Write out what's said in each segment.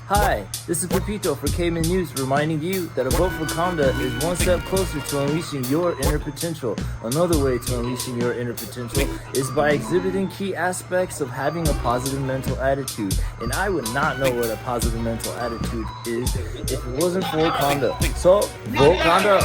Hi, this is Pepito for Cayman News, reminding you that a vote for Conda is one step closer to unleashing your inner potential. Another way to unleashing your inner potential is by exhibiting key aspects of having a positive mental attitude. And I would not know what a positive mental attitude is if it wasn't for Conda. So, vote Conda!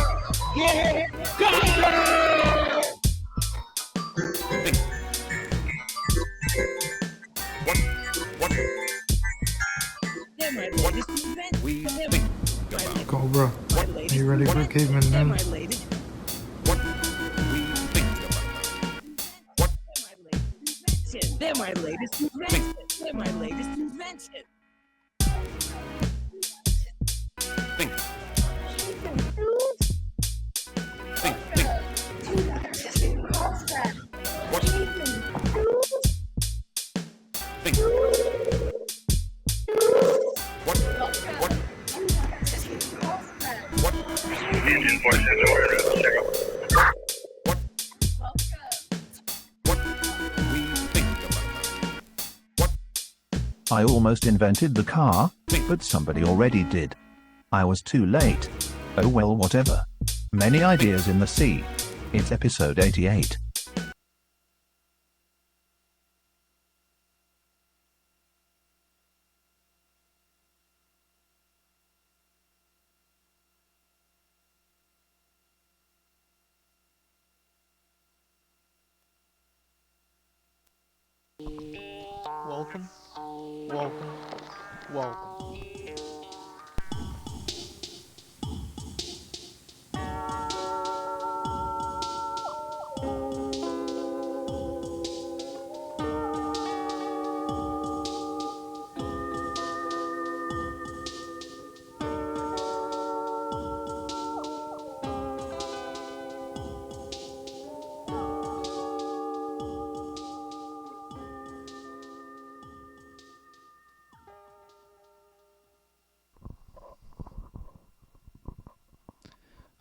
Cobra, are you ready for Caveman News? They're my latest invention. They're my latest invention. Think. I almost invented the car, but somebody already did. I was too late. Oh well, whatever. Many ideas in the sea. It's episode 88. Welcome.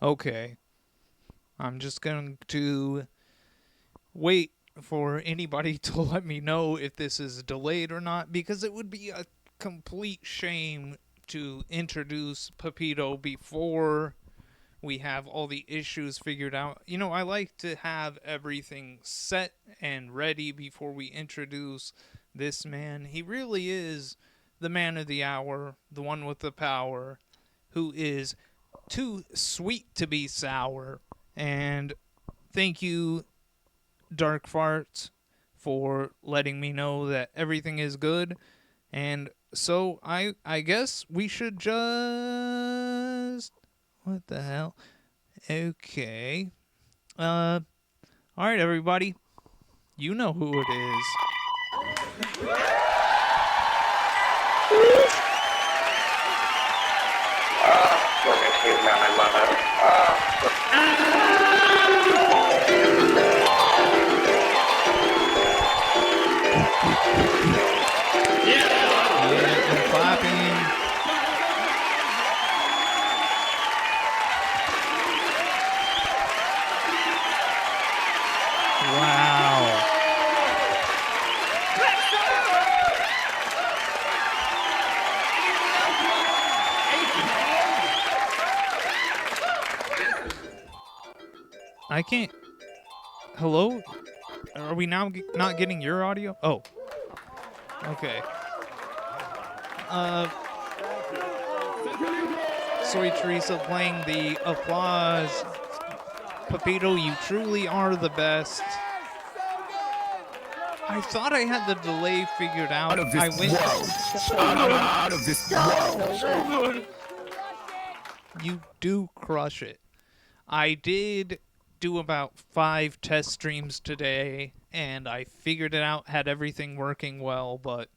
Okay. I'm just going to wait for anybody to let me know if this is delayed or not, because it would be a complete shame to introduce Pepito before we have all the issues figured out. You know, I like to have everything set and ready before we introduce this man. He really is the man of the hour, the one with the power, who is too sweet to be sour. And thank you, Dark Farts, for letting me know that everything is good. And so I guess we should just... What the hell? Okay. Alright, everybody. You know who it is. Yeah, and clapping. Wow. I can't... Hello? Are we now not getting your audio? Oh. Okay. Soy Teresa playing the applause. Pepito, you truly are the best. I thought I had the delay figured out. I went out of this world. You do crush it. I did do about 5 test streams today, and I figured it out, had everything working well, but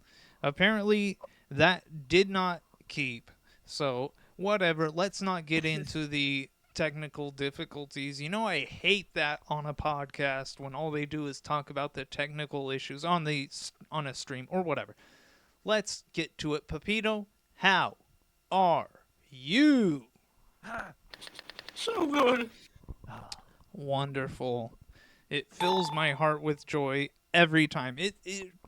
apparently that did not keep. So, whatever, let's not get into the technical difficulties. You know, I hate that on a podcast when all they do is talk about the technical issues on a stream or whatever. Let's get to it. Pepito, how are you? So good. Wonderful. It fills my heart with joy every time. It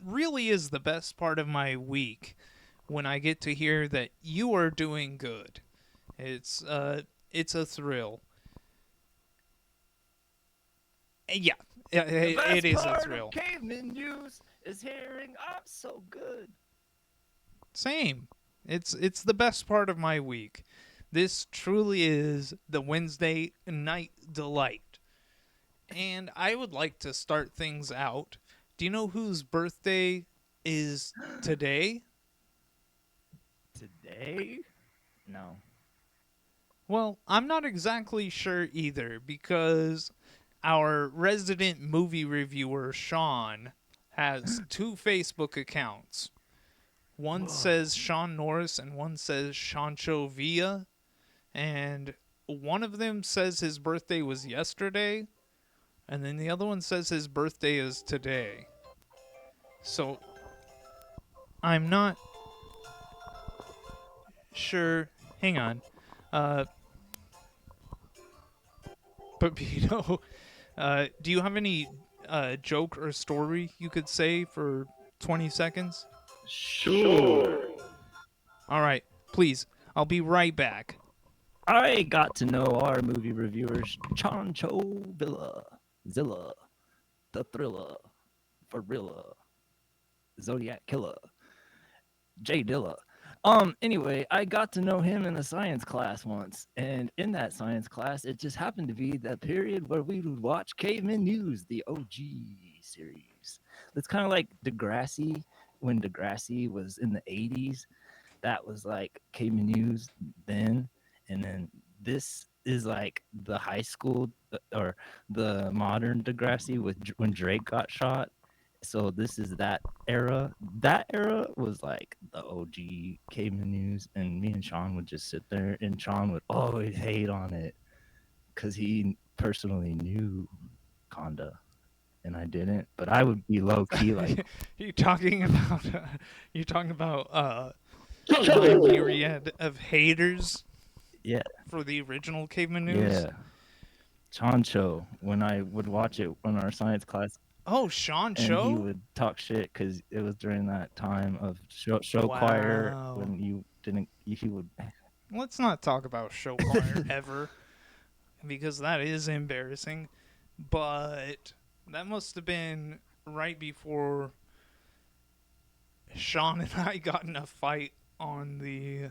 really is the best part of my week when I get to hear that you are doing good. It's a thrill. Yeah, it is a thrill. Caveman News is hearing I'm so good. Same. It's the best part of my week. This truly is the Wednesday night delight. And I would like to start things out. Do you know whose birthday is today? Today? No. Well, I'm not exactly sure either because our resident movie reviewer, Sean, has two Facebook accounts. One says Sean Norris and one says Sancho Villa. And one of them says his birthday was yesterday. And then the other one says his birthday is today. So I'm not sure. Hang on. But Pino, do you have any joke or story you could say for 20 seconds? Sure. All right, please. I'll be right back. I got to know our movie reviewers, Chancho Villa, Zilla, The Thriller, Farilla, Zodiac Killer, J Dilla. Anyway, I got to know him in a science class once, and in that science class, it just happened to be the period where we would watch Caveman News, the OG series. It's kind of like Degrassi, when Degrassi was in the 80s. That was like Caveman News then, and then this is like the high school or the modern Degrassi with when Drake got shot. So this is that era. That era was like the OG Caveman News, and me and Sean would just sit there, and Sean would always hate on it because he personally knew Conda, and I didn't. But I would be low key like, you talking about my myriad of haters yeah, for the original Caveman News? yeah, Chancho. When I would watch it in our science class. Oh, Sean And Cho? he would talk shit because it was during that time of show choir when you didn't. He would. Let's not talk about show choir ever, because that is embarrassing. But that must have been right before Sean and I got in a fight on the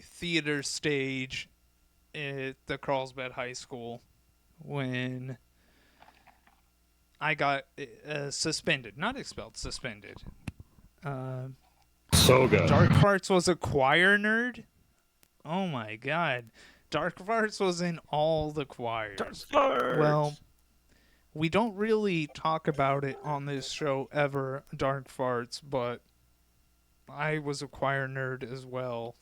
theater stage at the Carlsbad High School when I got suspended. Not expelled, suspended. So good. Dark Farts was a choir nerd? Oh my god. Dark Farts was in all the choirs. Dark Farts! Well, we don't really talk about it on this show ever, Dark Farts, but I was a choir nerd as well.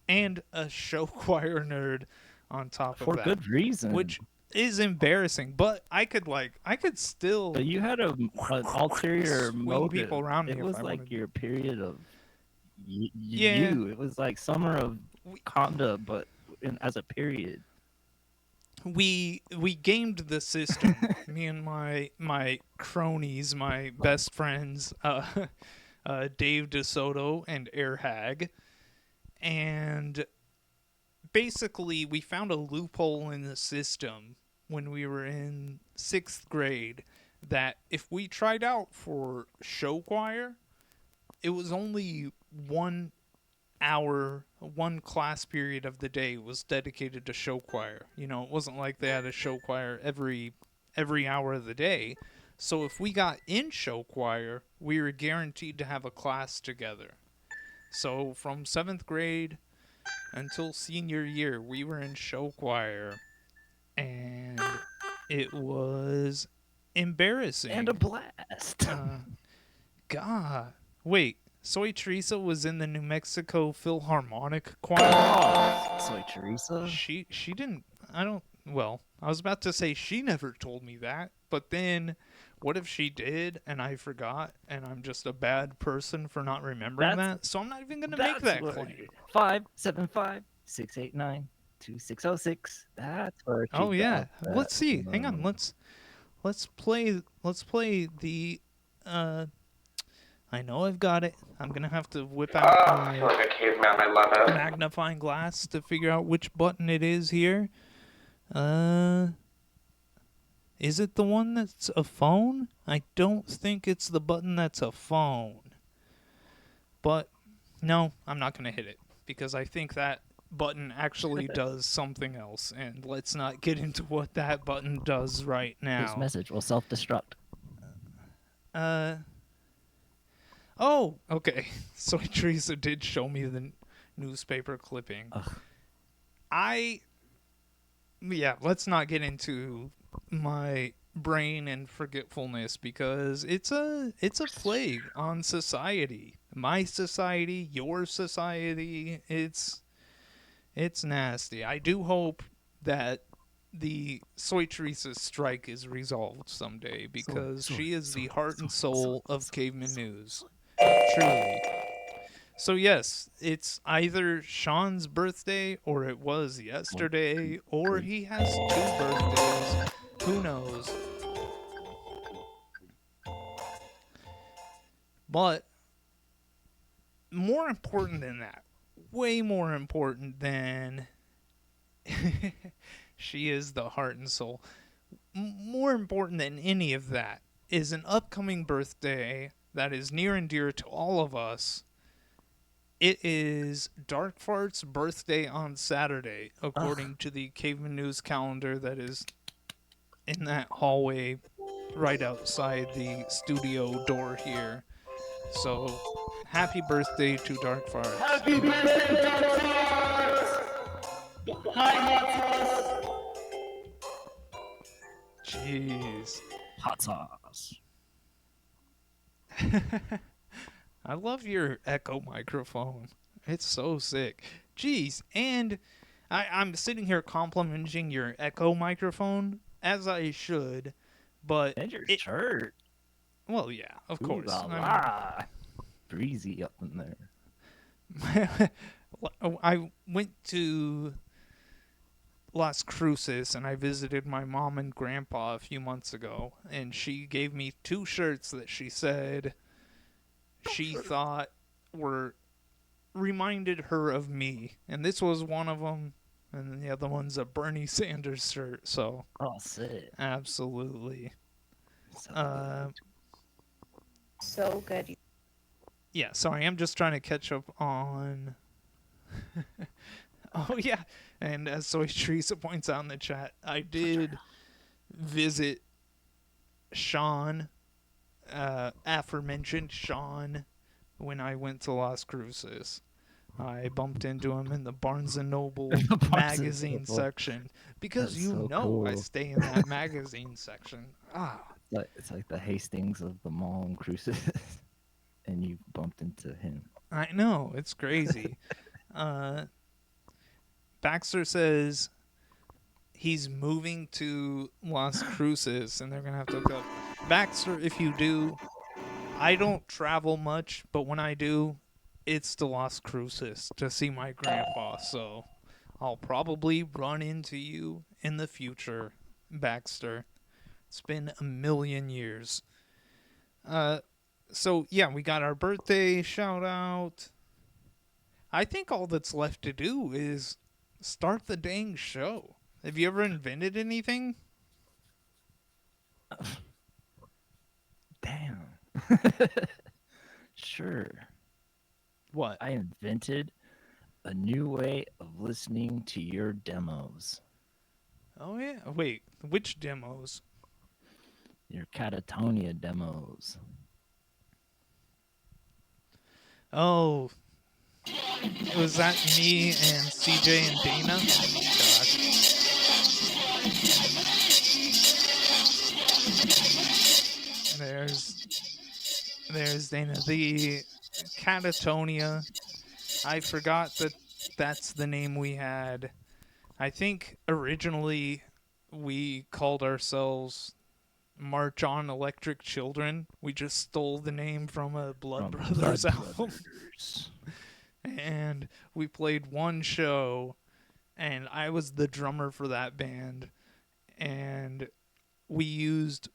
And a show choir nerd on top of that. For good reason. Which is embarrassing, but I could still. But you had an ulterior swing motive. people around me It if was I like wanted. your period of Yeah. you. It was like summer of Conda, but as a period. We gamed the system. Me and my cronies, my best friends, Dave DeSoto and Airhag, and basically we found a loophole in the system when we were in 6th grade that if we tried out for show choir, it was only 1 hour, one class period of the day was dedicated to show choir. You know, it wasn't like they had a show choir every hour of the day. So if we got in show choir, we were guaranteed to have a class together. So from 7th grade until senior year, we were in show choir, and it was embarrassing. And a blast. God. Wait, Soy Teresa was in the New Mexico Philharmonic Choir? Oh, Soy Teresa? She didn't, I was about to say she never told me that, but then what if she did and I forgot and I'm just a bad person for not remembering that? So I'm not even going to make that claim. 575-689-2606. That's where she Oh yeah. got that. Let's see. Hang on. Let's play the I know I've got it. I'm gonna have to whip out I feel my like a caveman. I love it. magnifying glass to figure out which button it is here. Is it the one that's a phone? I don't think it's the button that's a phone. But no, I'm not gonna hit it because I think that button actually does something else, and let's not get into what that button does right This now. message will self-destruct. Oh, okay. So Teresa did show me the newspaper clipping. Ugh. Yeah, let's not get into my brain and forgetfulness because it's a plague on society. My society, your society, it's nasty. I do hope that the Soy Teresa's strike is resolved someday because she is the heart and soul of Caveman News. Truly. So yes, it's either Sean's birthday or it was yesterday or he has 2 birthdays. Who knows? But more important than that, way more important than she is the heart and soul. More important than any of that is an upcoming birthday that is near and dear to all of us. It is Dark Fart's birthday on Saturday, according to the Caveman News calendar that is in that hallway right outside the studio door here. So, happy birthday to Dark Fart. Happy birthday, Dinosaurs! Hi, Jeez. Hot sauce. I love your echo microphone. It's so sick. Jeez, and I'm sitting here complimenting your echo microphone, as I should, but... And your shirt. Well, yeah, of course. Ooh, la. Breezy up in there. I went to Las Cruces and I visited my mom and grandpa a few months ago, and she gave me 2 shirts that she said she thought reminded her of me, and this was one of them, and the other one's a Bernie Sanders shirt. So, Oh, sick. absolutely. So good. Yeah, sorry, I'm just trying to catch up on. Oh yeah, and as Soy Teresa points out in the chat, I did visit Sean, aforementioned Sean, when I went to Las Cruces. I bumped into him in the Barnes and Noble magazine section because That's you so know I cool. stay in that magazine section. It's like the Hastings of the mall and Cruces, and you bumped into him. I know, it's crazy. Baxter says he's moving to Las Cruces and they're going to have to hook up. Baxter, if you do, I don't travel much, but when I do, it's to Las Cruces to see my grandpa. So I'll probably run into you in the future, Baxter. It's been a million years. So yeah, we got our birthday shout out. I think all that's left to do is start the dang show. Have you ever invented anything? Damn. Sure. What? I invented a new way of listening to your demos. Oh yeah. Wait, which demos? Your Catatonia demos. Oh, was that me and CJ and Dana? Gosh. There's Dana. The Catatonia. I forgot that that's the name we had. I think originally we called ourselves March On Electric Children. We just stole the name from a Blood Brothers album. And we played one show, and I was the drummer for that band, and we used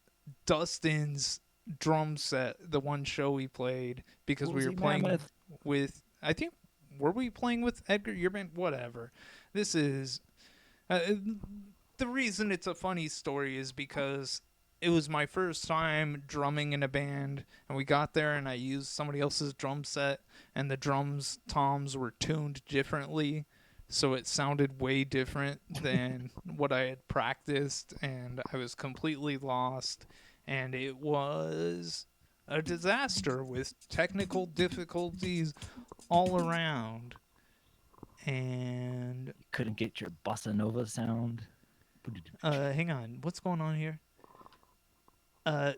Dustin's drum set, the one show we played, because What we was were he playing mammoth? with, I think, were we playing with Edgar? Your band? Whatever. This is, uh, the reason it's a funny story is because it was my first time drumming in a band, and we got there and I used somebody else's drum set, and the drums toms were tuned differently, so it sounded way different than what I had practiced, and I was completely lost, and it was a disaster with technical difficulties all around. And Couldn't get your bossa nova sound. hang on, what's going on here?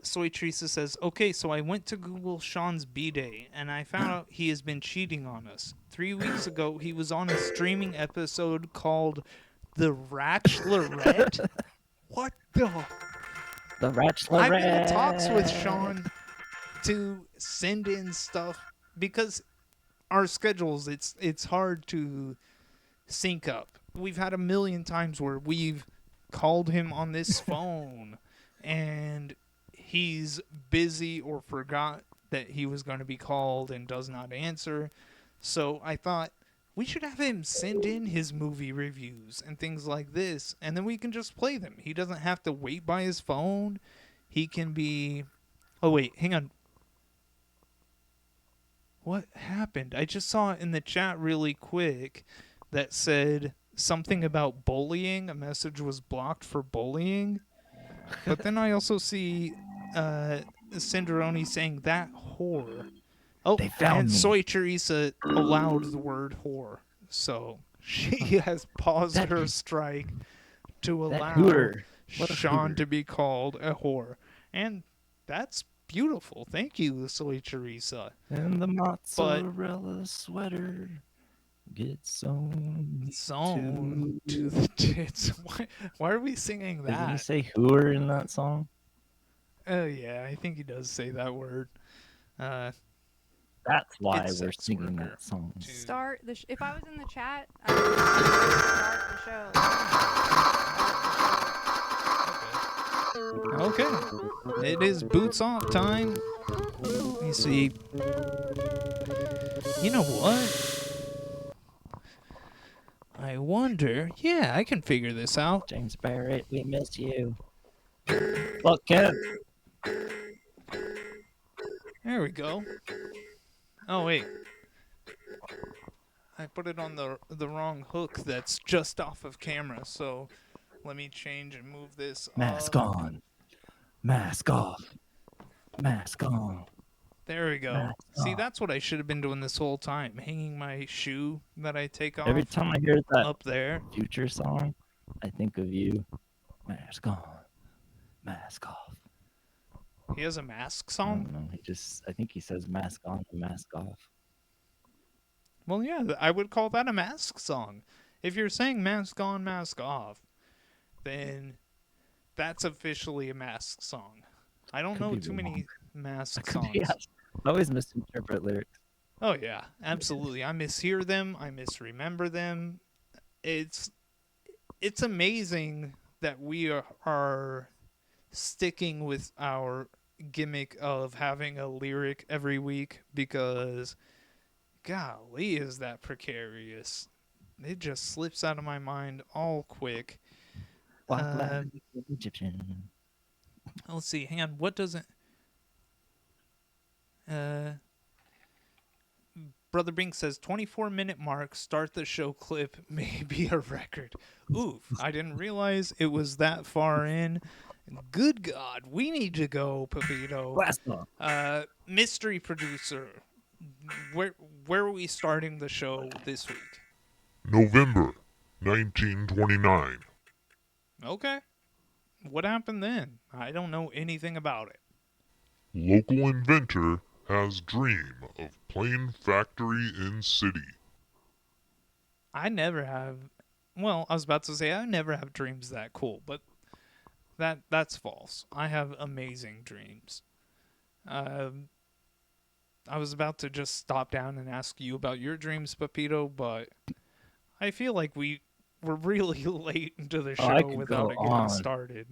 Soy Teresa says, okay, so I went to Google Sean's B-Day, and I found out he has been cheating on us. 3 weeks ago, he was on a streaming episode called The Ratchlorette. What the? The Ratchlorette. I've been in talks with Sean to send in stuff because our schedules, it's hard to sync up. We've had a million times where we've called him on this phone and he's busy or forgot that he was going to be called and does not answer. So I thought we should have him send in his movie reviews and things like this, and then we can just play them. He doesn't have to wait by his phone. He can be... Oh, wait, hang on. What happened? I just saw in the chat really quick that said something about bullying. A message was blocked for bullying. But then I also see Cinderoni saying that whore. Oh, They found and me. Soy Teresa allowed the word whore. So she has paused That- her strike to That allow hooter. What a Sean hooter. to be called a whore. And that's beautiful. Thank you, Soy Teresa. And the mozzarella sweater gets sewn To the tits. Why are we singing Doesn't he that? say hooer in that song? Oh, yeah, I think he does say that word. That's why It's we're sex singing worker. that song. Start the. If I was in the chat, I would start the show. Okay. It is boots off time. Let me see. You know what? I wonder. Yeah, I can figure this out. James Barrett, we miss you. Look, Kev. There we go. Oh, wait. I put it on the wrong hook that's just off of camera, so let me change and move this Mask up. on. Mask off. Mask on. There we go. Mask See, off. that's what I should have been doing this whole time, hanging my shoe that I take off Every time I hear that up there. Future song, I think of you. Mask on. Mask off. He has a mask I song? don't know. I think he says mask on and mask off. Well, yeah, I would call that a mask song. If you're saying mask on, mask off, then that's officially a mask song. I don't Could know be too many mask songs. Yeah. I always misinterpret lyrics. Oh, yeah, absolutely. I mishear them. I misremember them. It's amazing that we are sticking with our gimmick of having a lyric every week because, golly, is that precarious. It just slips out of my mind all quick. Walk like an Egyptian. Let's see. Hang on. What doesn't... Brother Bink says 24-minute mark, start the show clip, may be a record. Oof, I didn't realize it was that far in. Good God, we need to go, Pepito. Blast off. Mystery producer, where are we starting the show this week? November 1929. Okay. What happened then? I don't know anything about it. Local inventor has dream of plane factory in city. I never have... Well, I was about to say I never have dreams that cool, but that's false. I have amazing dreams. I was about to just stop down and ask you about your dreams, Pepito, but I feel like we're really late into the show I could without go it getting on. started.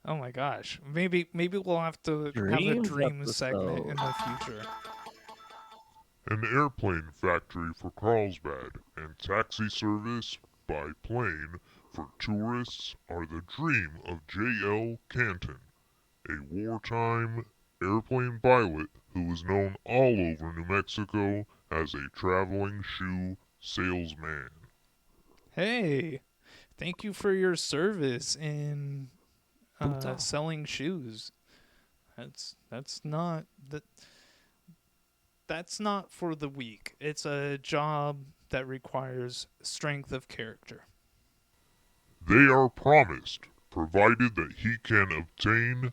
Oh my gosh. Maybe we'll have to have a Dreams dream segment in episode. the future. An airplane factory for Carlsbad and taxi service by plane for tourists are the dream of J.L. Canton, a wartime airplane pilot who was known all over New Mexico as a traveling shoe salesman. Hey, thank you for your service in Boots off. selling shoes. That's not that's not for the weak. It's a job that requires strength of character. They are promised, provided that he can obtain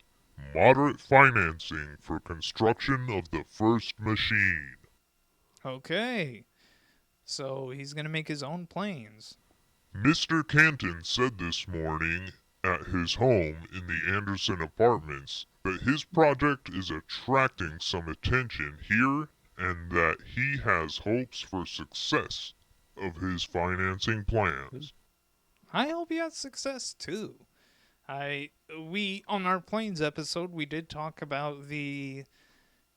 moderate financing for construction of the first machine. Okay. So he's going to make his own planes. Mr. Canton said this morning at his home in the Anderson Apartments that his project is attracting some attention here and that he has hopes for success of his financing plans. I hope he has success too. We on our planes episode we did talk about the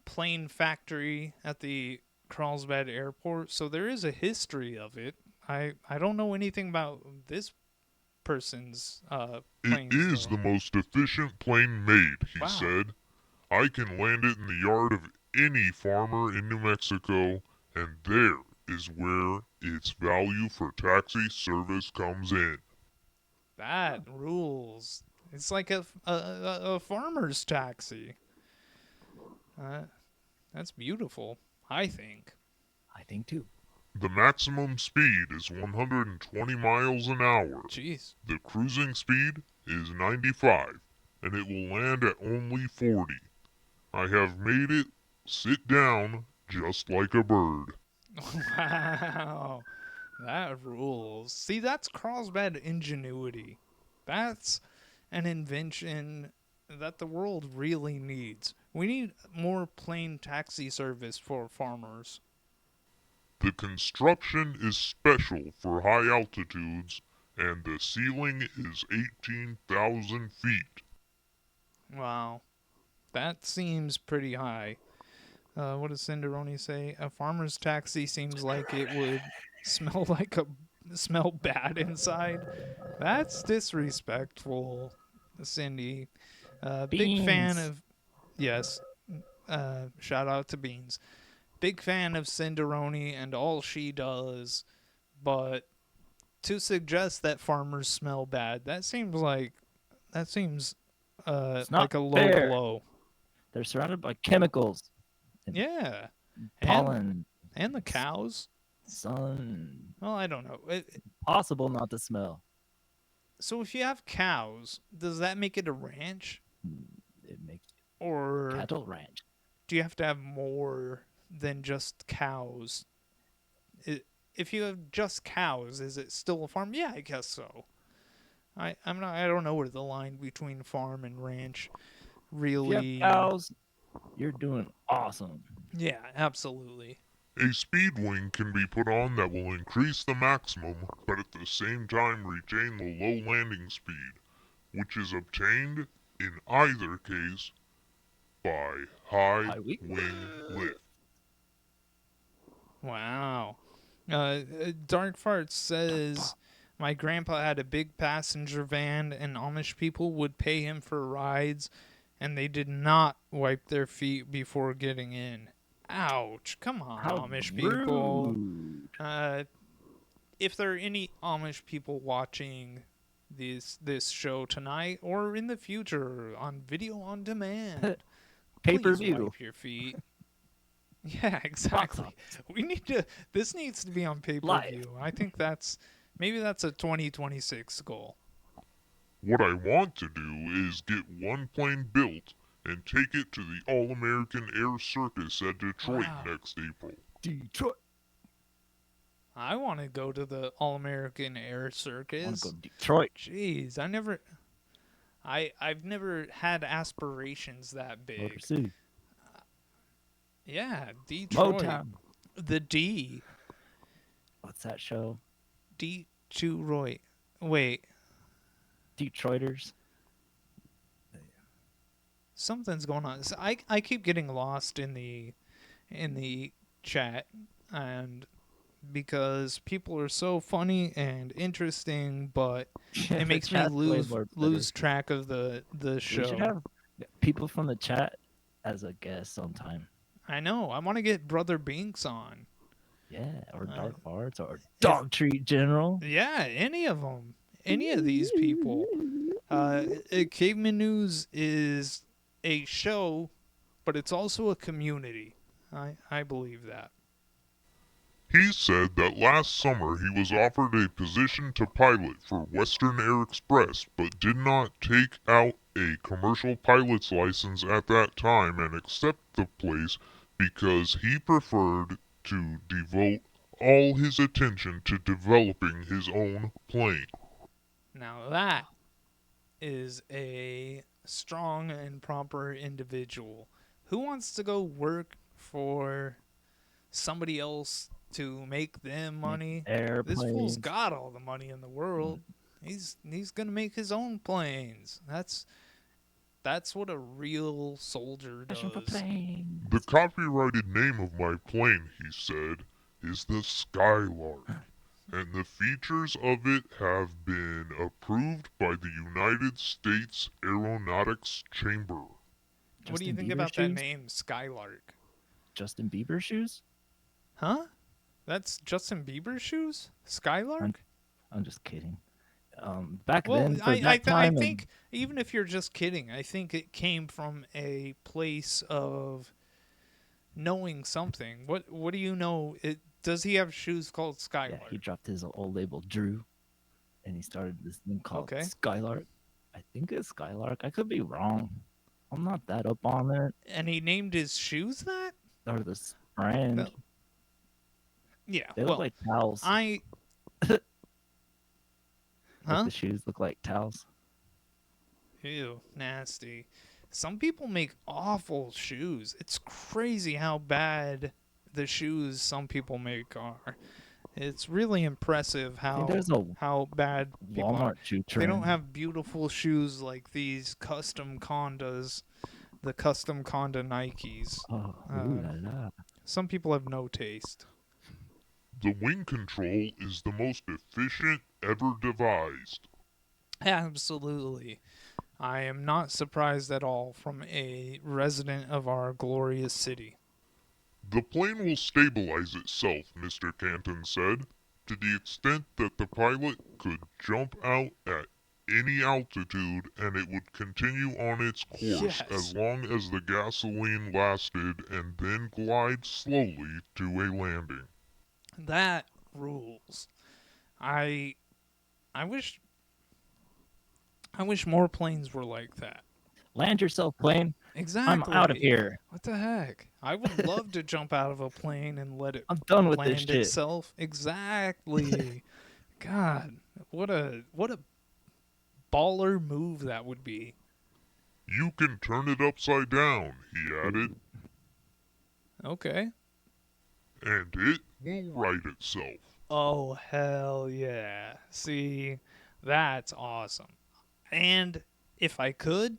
plane factory at the Carlsbad airport, so there is a history of it. I don't know anything about this person's planes. It is though. the most efficient plane made, he Wow. said. I can land it in the yard of any farmer in New Mexico, and there is where its value for taxi service comes in. That rules. It's like a farmer's taxi. That's beautiful, I think. I think too. The maximum speed is 120 miles an hour. Jeez. The cruising speed is 95, and it will land at only 40. I have made it sit down just like a bird. Wow. That rules. See, that's Carlsbad ingenuity. That's an invention that the world really needs. We need more plane taxi service for farmers. The construction is special for high altitudes, and the ceiling is 18,000 feet. Wow. That seems pretty high. What does Cinderoni say? A farmer's taxi seems like it would smell bad inside. That's disrespectful, Cindy. Big fan Beans. of yes. Shout out to Beans. Big fan of Cinderoni and all she does, but to suggest that farmers smell bad, that seems like It's like not a low fair. blow. They're surrounded by chemicals. And Yeah. pollen. And the cows. Sun. Well, I don't know. Possible not to smell. So if you have cows, does that make it a ranch? It makes Or cattle ranch. do you have to have more than just cows? If you have just cows, is it still a farm? Yeah, I guess so. I don't know where the line between farm and ranch really. If you have cows, you're doing awesome. Yeah, absolutely. A speed wing can be put on that will increase the maximum, but at the same time retain the low landing speed, which is obtained, in either case, by high wing lift. Wow. Dark Fart says, my grandpa had a big passenger van and Amish people would pay him for rides and they did not wipe their feet before getting in. Ouch. Come on, How Amish people. rude. If there are any Amish people watching this show tonight or in the future on video on demand, please Pay-per-view. wipe your feet. Yeah, exactly. This needs to be on pay-per-view. I think maybe that's a 2026 goal. What I want to do is get one plane built and take it to the All-American Air Circus at Detroit next April. Detroit. I want to go to the All-American Air Circus. I want to go to Detroit. Jeez, I've never had aspirations that big. Motor City. Yeah, Detroit. Motown. The D. What's that show? Detroit. Wait. Detroiters. Something's going on. So I keep getting lost in the chat, and because people are so funny and interesting, but Yeah, it the makes me chat's way more better. lose track of the We should show. have people from the chat as a guest sometime. I know. I want to get Brother Binks on. Yeah, or Dark Arts or if- Dog Treat General. Yeah, any of them. Any of these people. Caveman News is a show, but it's also a community. I believe that. He said that last summer he was offered a position to pilot for Western Air Express, but did not take out a commercial pilot's license at that time and accept the place because he preferred to devote all his attention to developing his own plane. Now that is a strong and proper individual. Who wants to go work for somebody else to make them money? This fool's Airplanes. got all the money in the world. He's gonna make his own planes. That's what a real soldier does. Passion for planes. The copyrighted name of my plane, he said, is the Skylark, and the features of it have been approved by the United States Aeronautics Chamber. What do you think Bieber about shoes? that name, Skylark? Justin Bieber shoes? Huh? That's Justin Bieber's shoes? Skylark? I'm just kidding. Back Well, then, for I that time, think even if you're just kidding, I think it came from a place of knowing something. What do you know? Does he have shoes called Skylark? yeah, he dropped his old label, Drew, and he started this thing called Okay. Skylark. I think it's Skylark. I could be wrong. I'm not that up on it. And he named his shoes that? Or this brand. No. Yeah. They well, look like towels. Huh? The shoes look like towels. Ew, nasty. Some people make awful shoes. It's crazy how bad the shoes some people make are. It's really impressive how there's a how bad people are. Walmart shoe They don't trend. have beautiful shoes like these custom Condas, the custom Conda Nikes. Oh, ooh la la. Some people have no taste. The wing control is the most efficient ever devised. Absolutely. I am not surprised at all from a resident of our glorious city. The plane will stabilize itself, Mr. Canton said, to the extent that the pilot could jump out at any altitude and it would continue on its course Yes. as long as the gasoline lasted and then glide slowly to a landing. That rules. I wish more planes were like that. Land yourself, plane. Exactly. I'm out of here. What the heck? I would love to jump out of a plane and let it I'm done with land this shit. itself. Exactly. God, what a baller move that would be. You can turn it upside down, he added, Okay. and it will right itself. Oh, hell yeah. See, that's awesome. And if I could,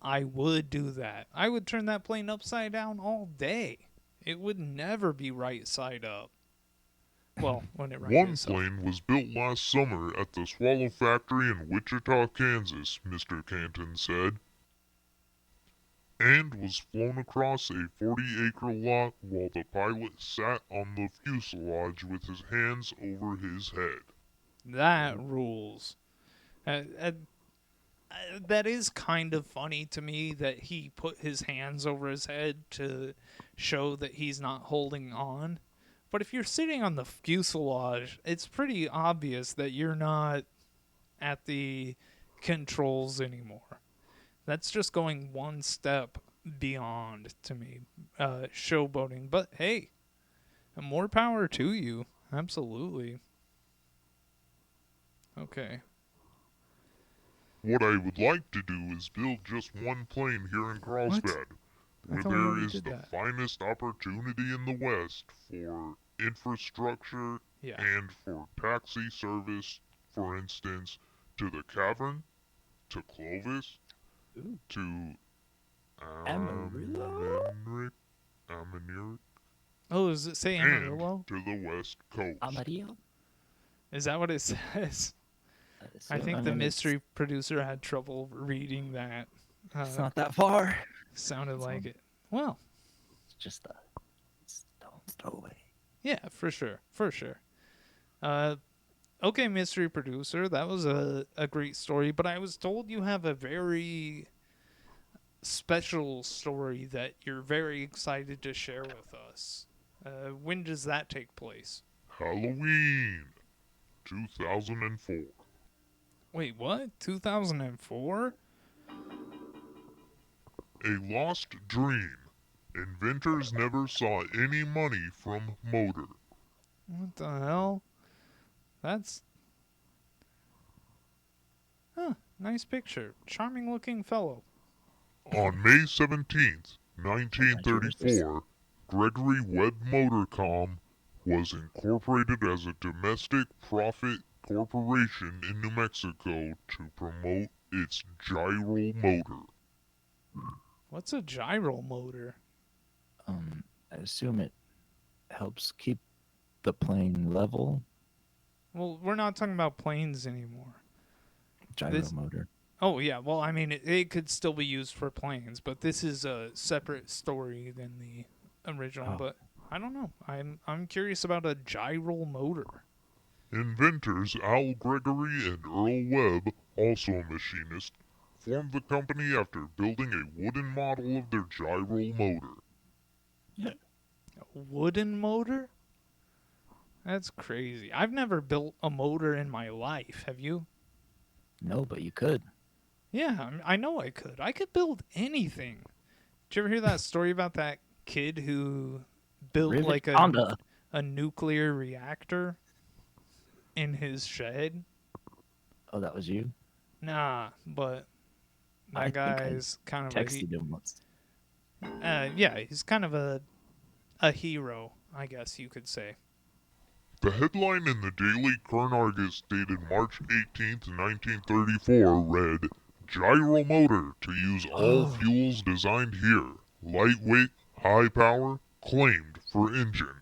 I would do that. I would turn that plane upside down all day. It would never be right side up. Well, when it righted One itself. plane was built last summer at the Swallow Factory in Wichita, Kansas, Mr. Canton said, and was flown across a 40-acre lot while the pilot sat on the fuselage with his hands over his head. That rules. That is kind of funny to me that he put his hands over his head to show that he's not holding on. But if you're sitting on the fuselage, it's pretty obvious that you're not at the controls anymore. That's just going one step beyond to me, showboating. But hey, more power to you. Absolutely. Okay. What I would like to do is build just one plane here in Carlsbad, where thought we there already is did the that. finest opportunity in the West for infrastructure Yeah. and for taxi service, for instance, to the Cavern, to Clovis, to Amarillo, Oh, does it say Amarillo? and to the west coast. Amarillo? Is that what it says? I think the mystery producer had trouble reading that. It's not that far. Sounded like it. Well, It's just a stone's throw away. yeah, for sure. For sure. Okay, mystery producer, that was a great story, but I was told you have a very special story that you're very excited to share with us. When does that take place? Halloween 2004. Wait, what? 2004? A lost dream. Inventors never saw any money from motor. What the hell? That's... Huh, nice picture. Charming looking fellow. On May 17th, 1934, Gregory Webb Motorcom was incorporated as a domestic profit corporation in New Mexico to promote its gyro motor. What's a gyro motor? I assume it helps keep the plane level. Well, we're not talking about planes anymore. Gyro motor. Oh, yeah. Well, I mean, it could still be used for planes, but this is a separate story than the original. Oh. But I don't know. I'm curious about a gyro motor. Inventors Al Gregory and Earl Webb, also a machinist, formed the company after building a wooden model of their gyro motor. A wooden motor? That's crazy. I've never built a motor in my life. Have you? No, but you could. Yeah, I know I could. I could build anything. Did you ever hear that story about that kid who built Rivet like Honda. a nuclear reactor in his shed? Oh, that was you? Nah, but I that think I guy's kind of Texted him once. yeah, he's kind of a hero, I guess you could say. The headline in the Daily Kern Argus dated March 18th, 1934 read, Gyro motor to use all fuels designed here. Lightweight, high power, claimed for engine.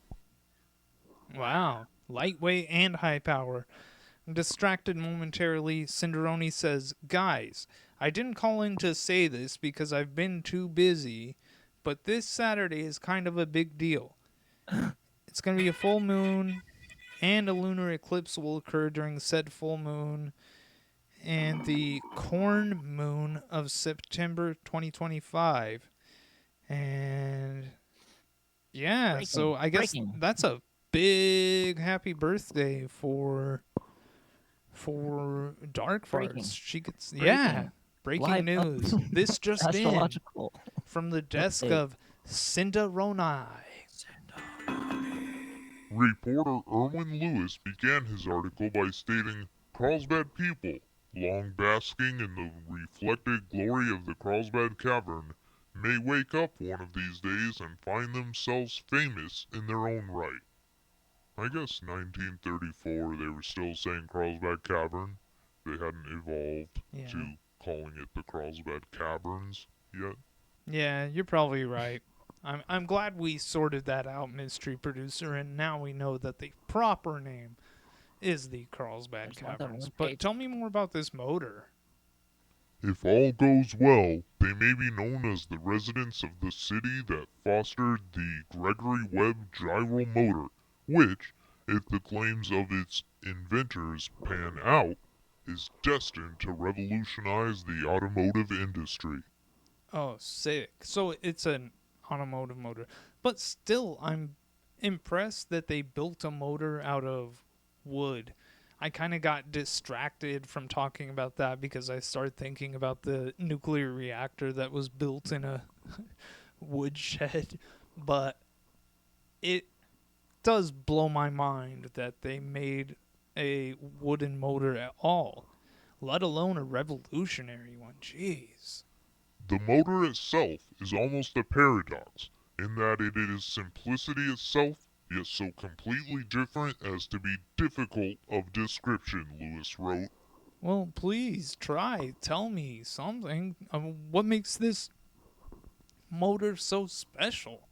Wow, lightweight and high power. Distracted momentarily, Cinderoni says, Guys, I didn't call in to say this because I've been too busy, but this Saturday is kind of a big deal. It's going to be a full moon, and a lunar eclipse will occur during said full moon, and the corn moon of September 2025. And yeah, so I guess that's a big happy birthday for Dark Farts. She gets breaking Live news. This just in Astrological. from the desk of Cinderoni. Reporter Erwin Lewis began his article by stating, Carlsbad people, long basking in the reflected glory of the Carlsbad Cavern, may wake up one of these days and find themselves famous in their own right. I guess 1934 they were still saying Carlsbad Cavern. They hadn't evolved to calling it the Carlsbad Caverns yet. Yeah, you're probably right. I'm glad we sorted that out, mystery producer, and now we know that the proper name is the Carlsbad Caverns. But tell me more about this motor. If all goes well, they may be known as the residents of the city that fostered the Gregory Webb gyro motor, which, if the claims of its inventors pan out, is destined to revolutionize the automotive industry. Oh, sick. So it's an automotive motor. But still, I'm impressed that they built a motor out of wood. I kind of got distracted from talking about that because I started thinking about the nuclear reactor that was built in a woodshed. But it does blow my mind that they made a wooden motor at all, let alone a revolutionary one. Jeez. The motor itself is almost a paradox, in that it is simplicity itself, yet so completely different as to be difficult of description, Lewis wrote. Well, please try. Tell me something. What makes this motor so special?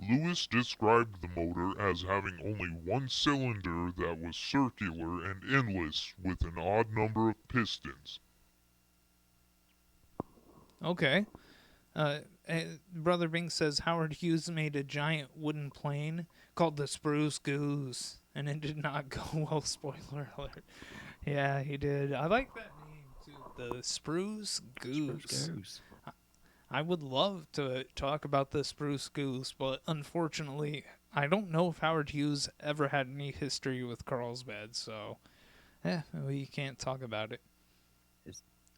Lewis described the motor as having only one cylinder that was circular and endless with an odd number of pistons. Okay. Brother Bing says Howard Hughes made a giant wooden plane called the Spruce Goose, and it did not go well. Spoiler alert. Yeah, he did. I like that name too. The Spruce Goose. Spruce Goose. I would love to talk about the Spruce Goose, but unfortunately, I don't know if Howard Hughes ever had any history with Carlsbad, so we can't talk about it.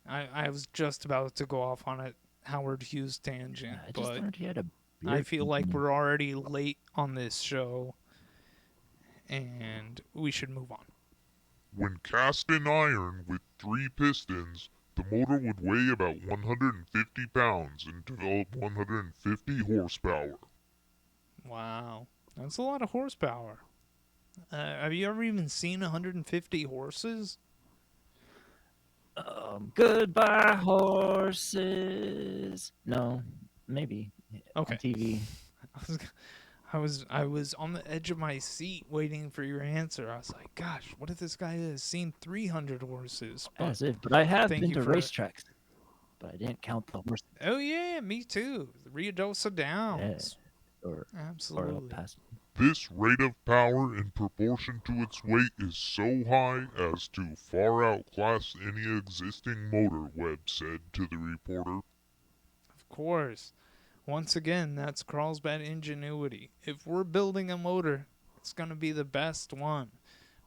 I was just about to go off on a Howard Hughes tangent, I just but learned he had a I beer feel like company. we're already late on this show, and we should move on. When cast in iron with 3 pistons, the motor would weigh about 150 pounds and develop 150 horsepower. Wow, that's a lot of horsepower. Have you ever even seen 150 horses? Goodbye, horses. No, maybe. Okay. On TV. I was on the edge of my seat waiting for your answer. I was like, gosh, what if this guy has seen 300 horses? That's it. But I have thank been you to for- racetracks. But I didn't count the horses. Oh yeah, me too. The Rio Dosa Downs. Or Absolutely. past. This rate of power in proportion to its weight is so high as to far outclass any existing motor, Webb said to the reporter. Of course. Once again, that's Carlsbad ingenuity. If we're building a motor, it's going to be the best one.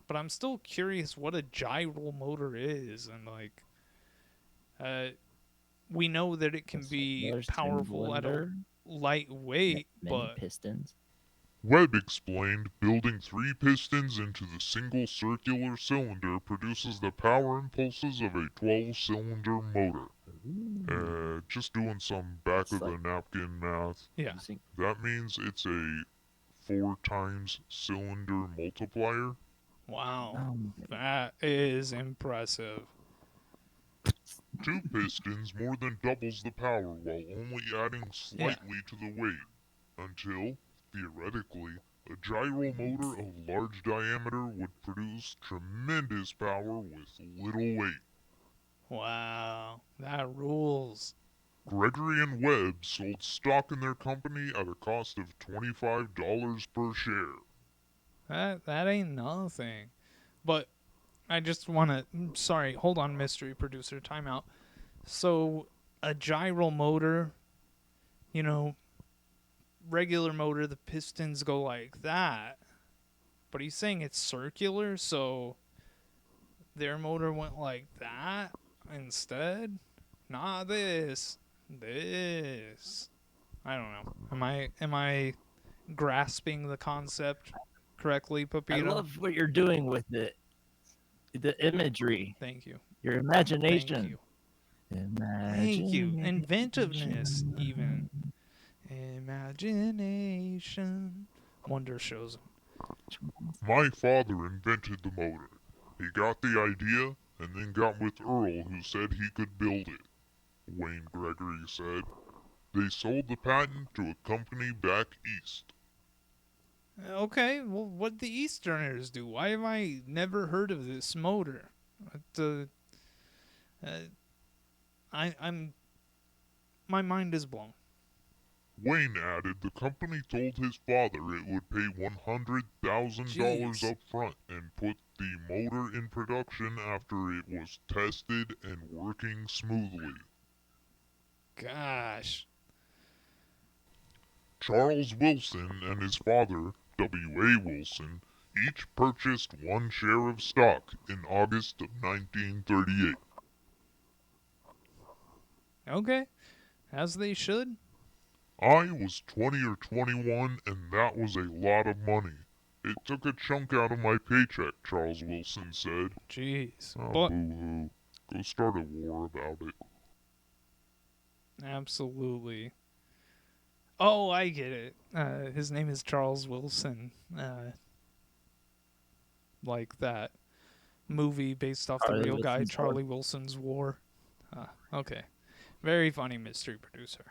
But I'm still curious what a gyro motor is. And, like, we know that it can be powerful at a lightweight, many but pistons. Webb explained building 3 pistons into the single circular cylinder produces the power impulses of a 12-cylinder motor. Just doing some back-of-the-napkin math. yeah. That means it's a 4 times cylinder multiplier. Wow. That is impressive. 2 pistons more than doubles the power while only adding slightly to the weight, until, theoretically, a gyro motor of large diameter would produce tremendous power with little weight. Wow. That rules. Gregory and Webb sold stock in their company at a cost of $25 per share. That ain't nothing. But I just want to... Sorry, hold on, mystery producer. Time out. So, a gyro motor, you know, regular motor, the pistons go like that. But he's saying it's circular, so their motor went like that instead? Not this. This. I don't know. Am I grasping the concept correctly, Pepito? I love what you're doing with it. The imagery. Thank you. Your imagination. Thank you. Thank you. Inventiveness, even. Imagination. Wonder shows. My father invented the motor. He got the idea and then got with Earl, who said he could build it, Wayne Gregory said. They sold the patent to a company back east. Okay, well, what'd the Easterners do? Why have I never heard of this motor? My mind is blown. Wayne added the company told his father it would pay $100,000 up front and put the motor in production after it was tested and working smoothly. Gosh. Charles Wilson and his father, W.A. Wilson, each purchased 1 share of stock in August of 1938. Okay, as they should. I was 20 or 21, and that was a lot of money. It took a chunk out of my paycheck, Charles Wilson said. Jeez. Oh, But boo-hoo. Go start a war about it. absolutely. Oh, I get it. His name is Charles Wilson. Like that movie based off the Charlie real guy, Wilson's Charlie Wilson's War. Okay. Very funny, mystery producer.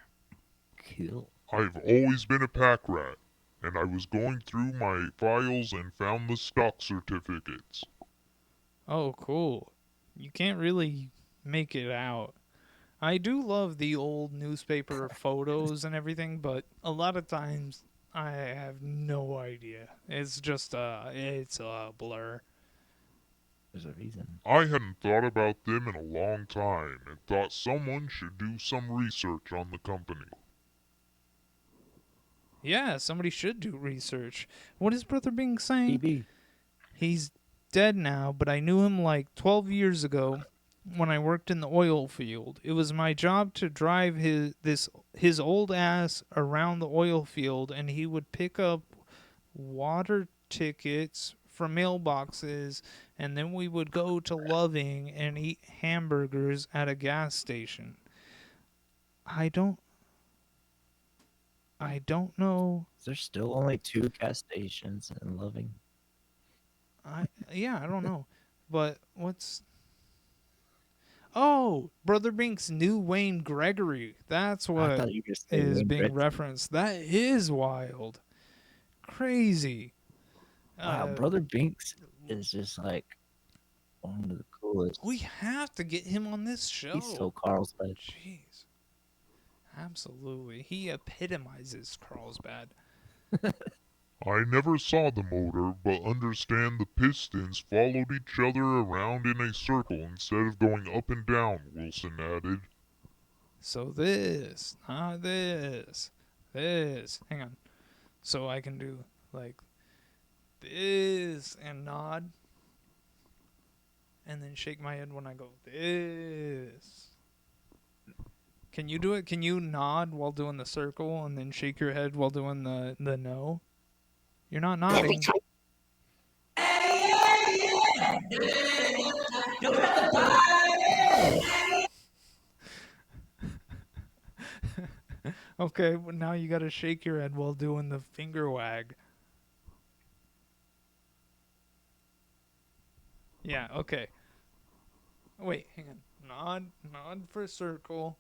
Cool. I've always been a pack rat, and I was going through my files and found the stock certificates. Oh, cool. You can't really make it out. I do love the old newspaper photos and everything, but a lot of times I have no idea. It's just it's a blur. There's a reason. I hadn't thought about them in a long time and thought someone should do some research on the company. Yeah, somebody should do research. What is Brother Bing saying? BB. He's dead now, but I knew him like 12 years ago when I worked in the oil field. It was my job to drive his old ass around the oil field, and he would pick up water tickets from mailboxes, and then we would go to Loving and eat hamburgers at a gas station. I don't know. There's still only 2 gas stations in Loving. I don't know. But what's Oh, Brother Bink's new Wayne Gregory. That's I what thought you were saying is Wayne being Gretzky. referenced. That is wild. Crazy. Wow, Brother Binks is just like one of the coolest. We have to get him on this show. He's so Carlsbad. Jeez. Absolutely. He epitomizes Carlsbad. I never saw the motor, but understand the pistons followed each other around in a circle instead of going up and down, Wilson added. So this, not this. This. Hang on. So I can do like this and nod. And then shake my head when I go this. Can you do it? Can you nod while doing the circle and then shake your head while doing the no? You're not nodding. Okay, well now you gotta shake your head while doing the finger wag. Yeah, okay. Wait, hang on. Nod for circle.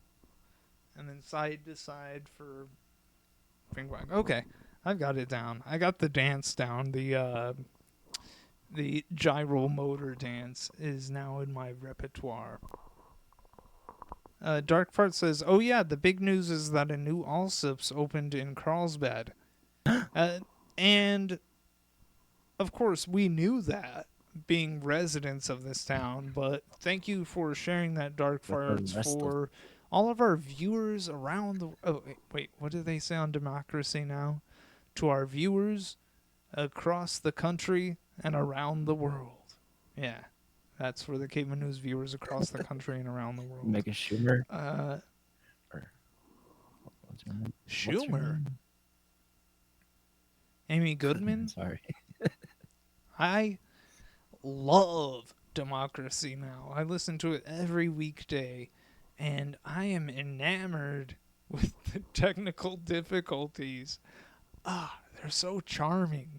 And then side to side for finger wag. Okay, I've got it down. I got the dance down. The gyro motor dance is now in my repertoire. Dark Fart says, "Oh yeah, the big news is that a new Allsips opened in Carlsbad." And of course, we knew that, being residents of this town. But thank you for sharing that, Dark Farts, for all of our viewers around the. Oh wait, what did they say on Democracy Now? To our viewers across the country and around the world. Yeah. That's for the Caveman News viewers across the country and around the world. Megan Schumer. What's her Schumer. Amy Goodman. Sorry. I love Democracy Now. I listen to it every weekday, and I am enamored with the technical difficulties. They're so charming.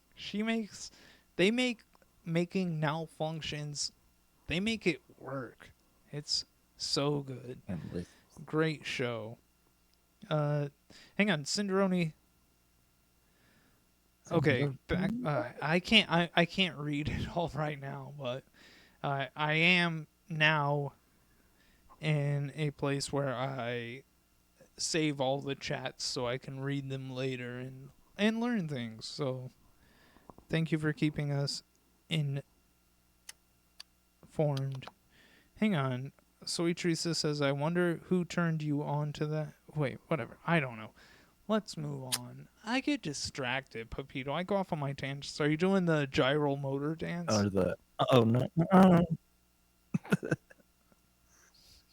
They make making malfunctions. They make it work. It's so good. Great show. Hang on, Cinderoni. Okay, back. I can't read it all right now, but I am now in a place where I save all the chats so I can read them later and learn things. So thank you for keeping us informed. Hang on. Soy Teresa says, I wonder who turned you on to that. Wait, whatever. I don't know. Let's move on. I get distracted, Pepito. I go off on my tangents. Are you doing the gyro motor dance? No.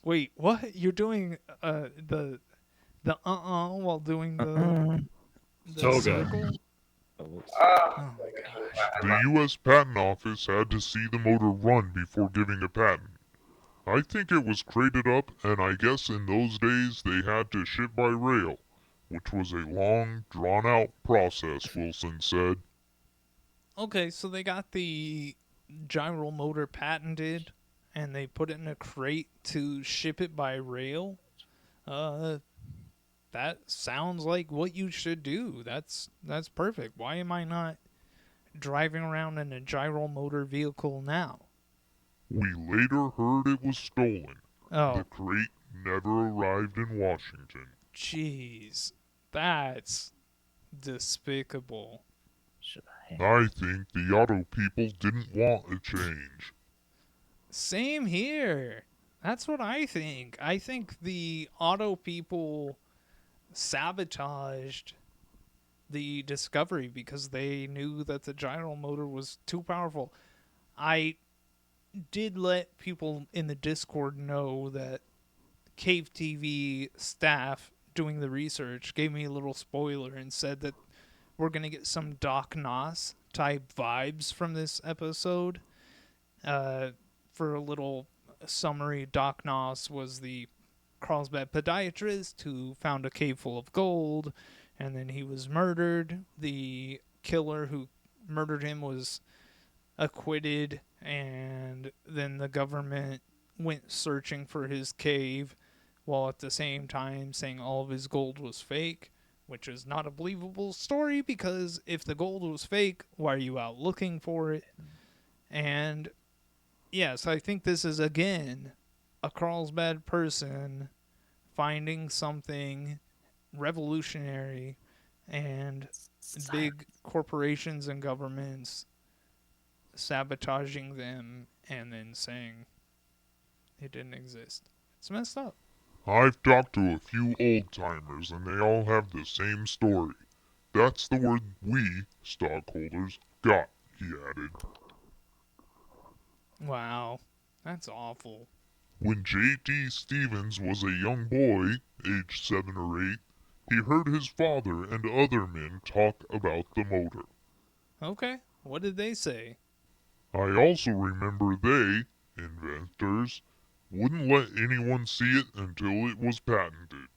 Wait, what? You're doing the while doing the So circle? good. Oh my gosh. The U.S. Patent Office had to see the motor run before giving a patent. I think it was crated up, and I guess in those days they had to ship by rail, which was a long, drawn-out process, Wilson said. Okay, so they got the gyro motor patented, and they put it in a crate to ship it by rail. that sounds like what you should do. That's perfect. Why am I not driving around in a gyro motor vehicle now? We later heard it was stolen. Oh, The crate never arrived in Washington. jeez. That's despicable. I think the auto people didn't want a change. Same here. That's what I think. I think the auto people sabotaged the discovery because they knew that the gyro motor was too powerful. I did let people in the Discord know that Cave TV staff doing the research gave me a little spoiler and said that we're going to get some Doc Noss type vibes from this episode. For a little summary, Doc Noss was the Carlsbad podiatrist who found a cave full of gold, and then he was murdered. The killer who murdered him was acquitted, and then the government went searching for his cave while at the same time saying all of his gold was fake, which is not a believable story because if the gold was fake, why are you out looking for it? And yes, I think this is again a Carlsbad person finding something revolutionary and big corporations and governments sabotaging them and then saying it didn't exist. It's messed up. I've talked to a few old-timers and they all have the same story. That's the word we, stockholders, got, he added. Wow, that's awful. When J.T. Stevens was a young boy, aged 7 or 8, he heard his father and other men talk about the motor. Okay, what did they say? I also remember they, inventors, wouldn't let anyone see it until it was patented.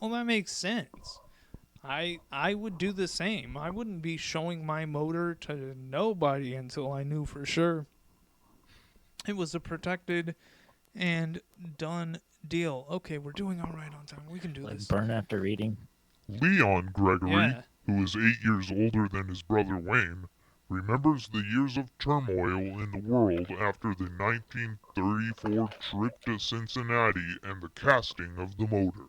Well, that makes sense. I would do the same. I wouldn't be showing my motor to nobody until I knew for sure it was a protected and done deal. Okay, we're doing all right on time. We can do Like this. burn after reading. Leon Gregory, Yeah. who is 8 years older than his brother Wayne, remembers the years of turmoil in the world after the 1934 trip to Cincinnati and the casting of the motor.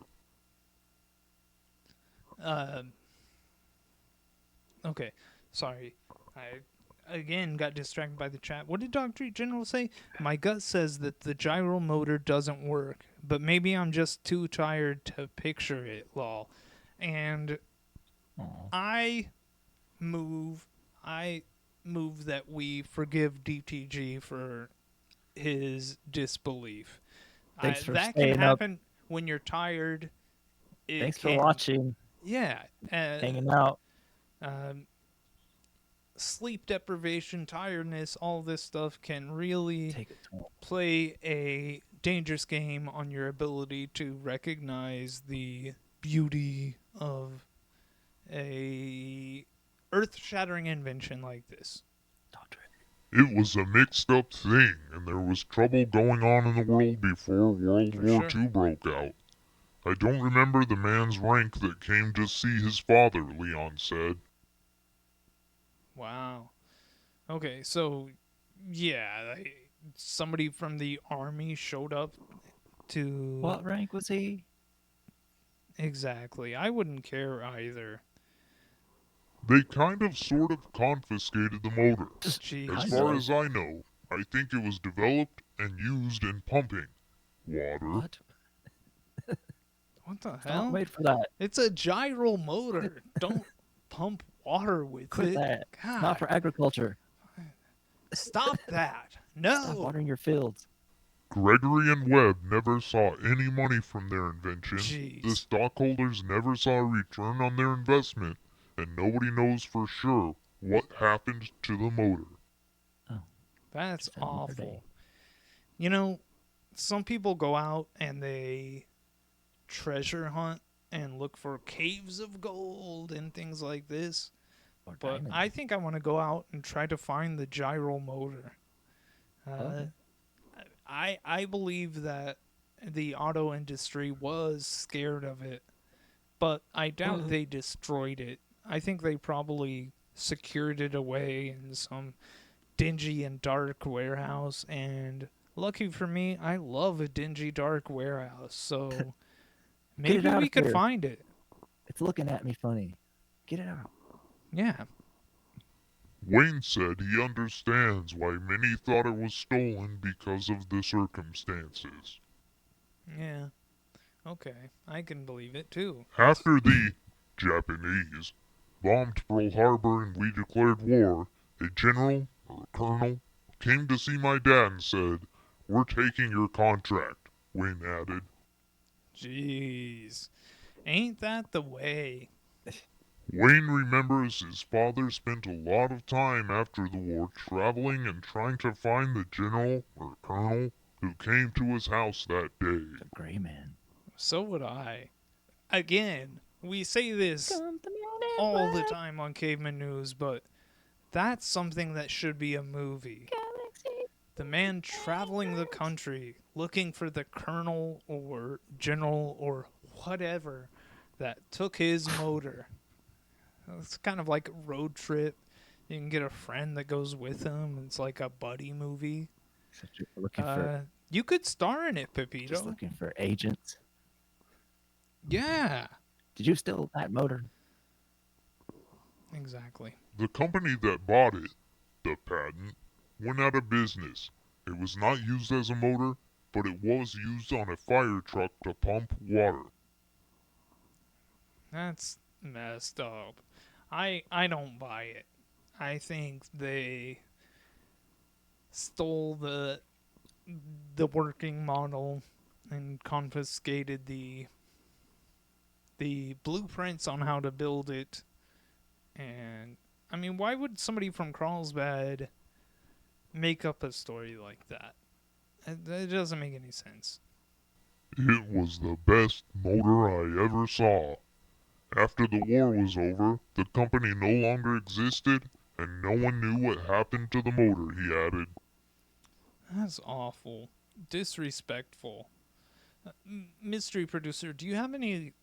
Okay, sorry. I again got distracted by the chat. What did Dr. General say? My gut says that the gyro motor doesn't work, but maybe I'm just too tired to picture it, lol. And I move that we forgive DTG for his disbelief. Thanks for that can staying up. happen when you're tired. Thanks for watching. Yeah. Hanging out. Sleep deprivation, tiredness, all this stuff can really Take a toll. play a dangerous game on your ability to recognize the beauty of a earth-shattering invention like this. It was a mixed-up thing, and there was trouble going on in the world before World War II broke out. I don't remember the man's rank that came to see his father, Leon said. Wow. Okay, so yeah, somebody from the army showed up to. What rank was he? Exactly. I wouldn't care either. They kind of sort of confiscated the motor. Jeez. As far as I know, I think it was developed and used in pumping water. What? What the hell? Don't wait for that. It's a gyro motor. Don't pump water with Quit it. that. God. It's not for agriculture. Stop that. No. Stop watering your fields. Gregory and Webb never saw any money from their invention. Jeez. The stockholders never saw a return on their investment, and nobody knows for sure what happened to the motor. Oh, that's awful. Day. You know, some people go out and they treasure hunt and look for caves of gold and things like this. Or But diamonds. I think I want to go out and try to find the gyro motor. Okay. I believe that the auto industry was scared of it but I doubt they destroyed it. I think they probably secured it away in some dingy and dark warehouse, and lucky for me, I love a dingy dark warehouse, so Get it maybe out we of could here. find it. It's looking at me funny. Get it out. Yeah. Wayne said he understands why many thought it was stolen because of the circumstances. Yeah. Okay, I can believe it too. After the Japanese bombed Pearl Harbor and we declared war, a general or a colonel came to see my dad and said, "We're taking your contract," Wayne added. Jeez. Ain't that the way? Wayne remembers his father spent a lot of time after the war traveling and trying to find the general or colonel who came to his house that day. The gray man. So would I. Again, we say this all the time on Caveman News, but that's something that should be a movie. The man traveling the country looking for the colonel or general or whatever that took his motor. It's kind of like a road trip. You can get a friend that goes with him. It's like a buddy movie. Except you're looking for, You could star in it, Pepito. just looking for agents. Yeah. Did you steal that motor? Exactly. The company that bought it, the patent, went out of business. It was not used as a motor, but it was used on a fire truck to pump water. That's messed up. I don't buy it. I think they stole the working model and confiscated the blueprints on how to build it. And I mean, why would somebody from Carlsbad make up a story like that? It doesn't make any sense. It was the best motor I ever saw. After the war was over, the company no longer existed, and no one knew what happened to the motor, he added. That's awful. Disrespectful. Mystery producer, do you have any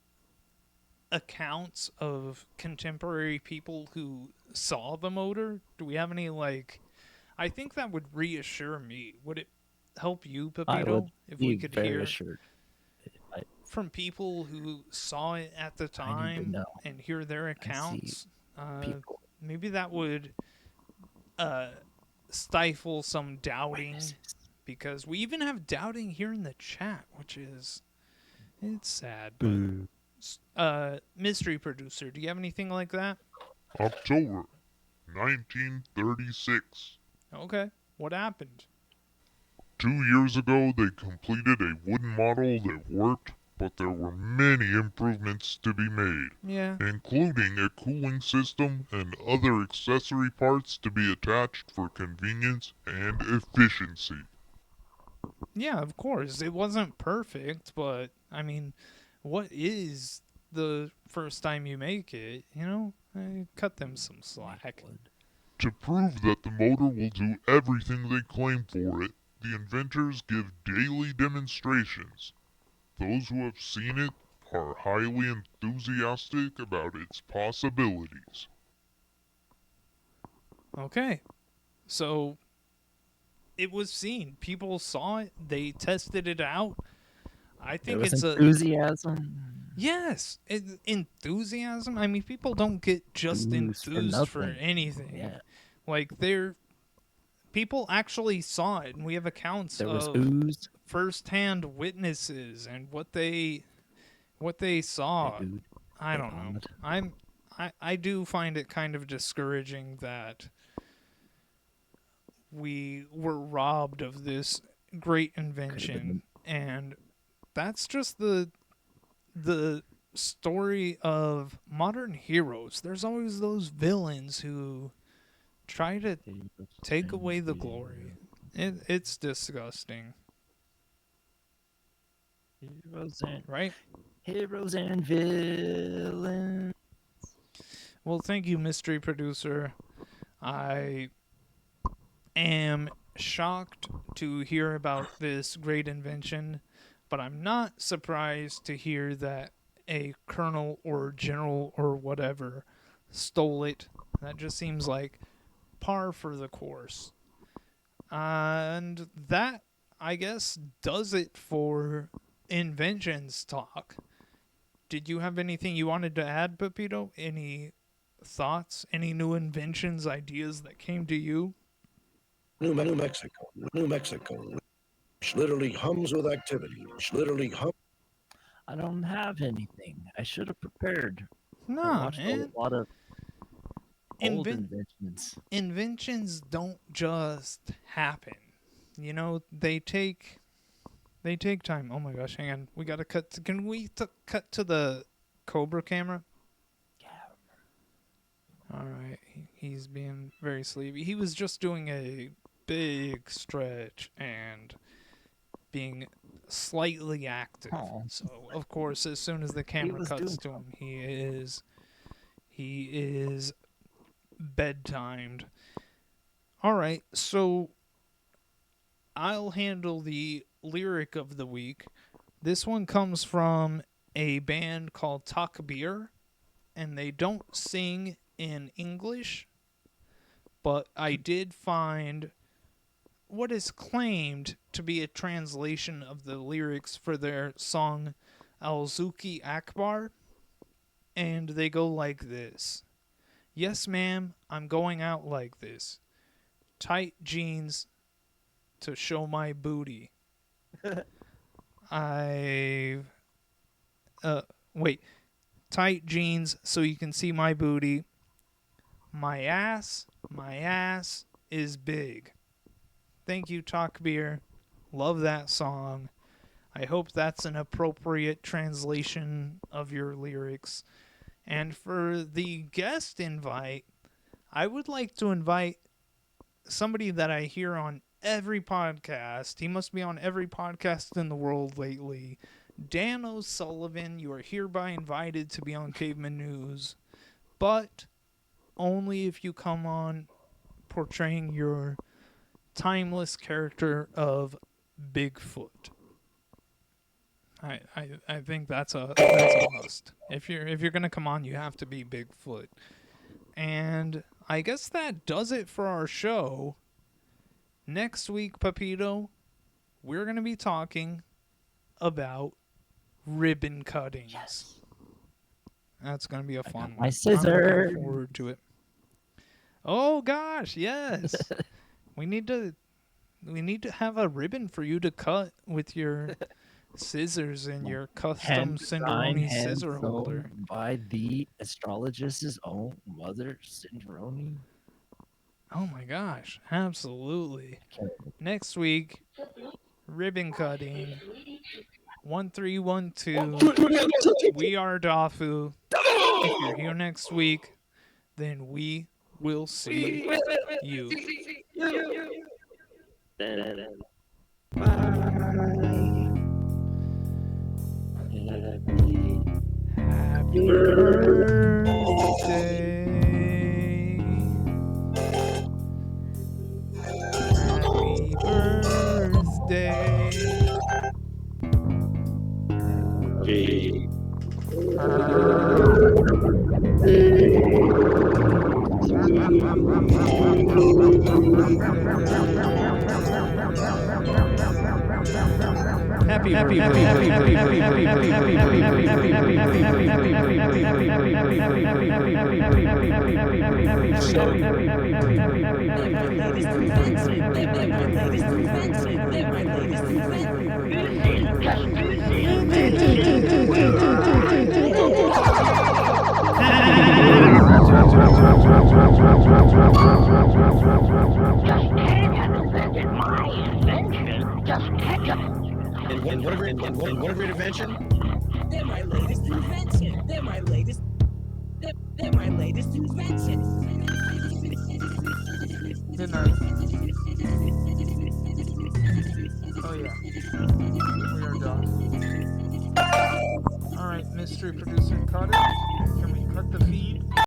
accounts of contemporary people who saw the motor? Do we have any, like... I think that would reassure me. Would it help you, Pepito, if we could hear assured. from people who saw it at the time and hear their accounts? Maybe that would stifle some doubting, because we even have doubting here in the chat, which is, it's sad. But mystery producer, do you have anything like that? October 1936. Okay, what happened? 2 years ago, they completed a wooden model that worked, but there were many improvements to be made, including a cooling system and other accessory parts to be attached for convenience and efficiency. Yeah, of course. It wasn't perfect, but, I mean, what is the first time you make it, you know? Cut them some slack. To prove that the motor will do everything they claim for it, the inventors give daily demonstrations. Those who have seen it are highly enthusiastic about its possibilities. Okay. So, it was seen. People saw it. They tested it out. I think there was it's enthusiasm. Yes, enthusiasm. I mean, people don't get just enthused for anything. Yeah. Like, people actually saw it, and we have accounts there was of ooze. first-hand witnesses and what they saw. I don't know. I do find it kind of discouraging that we were robbed of this great invention, and that's just the story of modern heroes. There's always those villains who try to take away the glory. It's disgusting. Right? Heroes and villains. Well, thank you, mystery producer. I am shocked to hear about this great invention, but I'm not surprised to hear that a colonel or general or whatever stole it. That just seems like par for the course. And that, I guess, does it for inventions talk. Did you have anything you wanted to add, Pepito? Any thoughts? Any new inventions, ideas that came to you? New Mexico, which literally hums with activity, which literally hums. I don't have anything. I should have prepared. I Nah, watched man. a lot of old inventions. Inventions don't just happen. You know, they take time. Oh my gosh, hang on. We gotta cut. Can we cut to the Cobra camera? All right, he's being very sleepy. He was just doing a big stretch and being slightly active. Oh. So, of course, as soon as the camera cuts to him, he is bedtimed. All right, so I'll handle the lyric of the week. This one comes from a band called Takbir, and they don't sing in English, but I did find what is claimed to be a translation of the lyrics for their song Al-Zuki Akbar, and they go like this. Yes, ma'am, I'm going out like this. Tight jeans to show my booty. Tight jeans so you can see my booty. My ass is big. Thank you, Takbir. Love that song. I hope that's an appropriate translation of your lyrics. And for the guest invite, I would like to invite somebody that I hear on every podcast. He must be on every podcast in the world lately. Dan O'Sullivan, you are hereby invited to be on Caveman News, but only if you come on portraying your timeless character of Bigfoot. I think that's a must. If you're gonna come on, you have to be Bigfoot. And I guess that does it for our show. Next week, Pepito, we're gonna be talking about ribbon cuttings. Yes. That's gonna be a fun one. My scissors. I'm looking forward to it. Oh gosh, yes. we need to have a ribbon for you to cut with your scissors and your custom Cinderoni scissor holder. By the astrologist's own mother, Cinderoni. Oh my gosh, absolutely. Next week, ribbon cutting. 1312. We are Dafu. If you're here next week, then we will see you. Happy birthday. Happy birthday. And what a great invention. They're my latest invention. They're my latest invention. Good night. Oh yeah. We are done. Alright, mystery producer, cut it. Can we cut the feed?